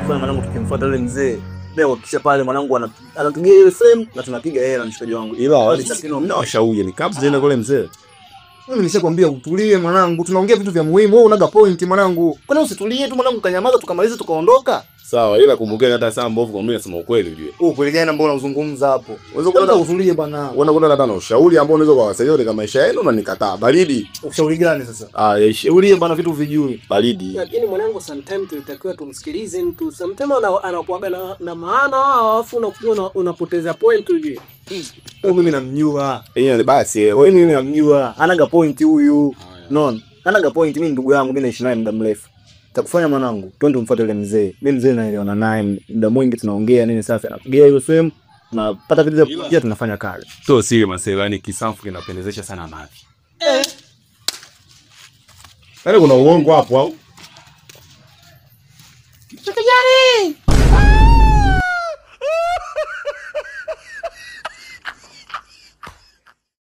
kufanya mwanangu tukimfuata yule mzee. Leo kisha pale mwanangu anapigia ile same na tunapiga hela mshikaji wangu. Ila washauri ni kabla zile kule mzee. Mimi nishakwambia utulie mwanangu, tunaongea vitu vya muhimu. Wewe unaga point mwanangu. Kwa nini usitulie tu mwanangu, kanyamaza tukamalize tukaondoka? Sawa, ila kumbukeni hata saa mbovu kwa mimi nasema ukweli ujue. Ukweli gani ambao unazungumza hapo? Unaweza kuona utulie bwana. Unaona hata na ushauri ambao unaweza kuwasaidia katika maisha yenu na nikataa. Baridi. Ushauri gani sasa? Ushauri bwana vitu vijui. Baridi. Lakini mwanangu sometimes tulitakiwa tumsikilize mtu. Sometimes anakuaga na maana alafu unapoteza point ujue. Mimi namjua. Basi wewe mimi namjua. Anaga point huyu. Unaona? Anaga point, mimi ndugu yangu, mimi naishi naye muda mrefu. Takufanya mwanangu, twende umfuate yule mzee. Mimi mzee naelewana naye muda mwingi, tunaongea nini safi, anapigia hiyo sehemu na pata vitu vya pia tunafanya kazi. Sio siri masela, yani kisamfu kinapendezesha sana mavi. Kuna uongo hapo au? Tukijari.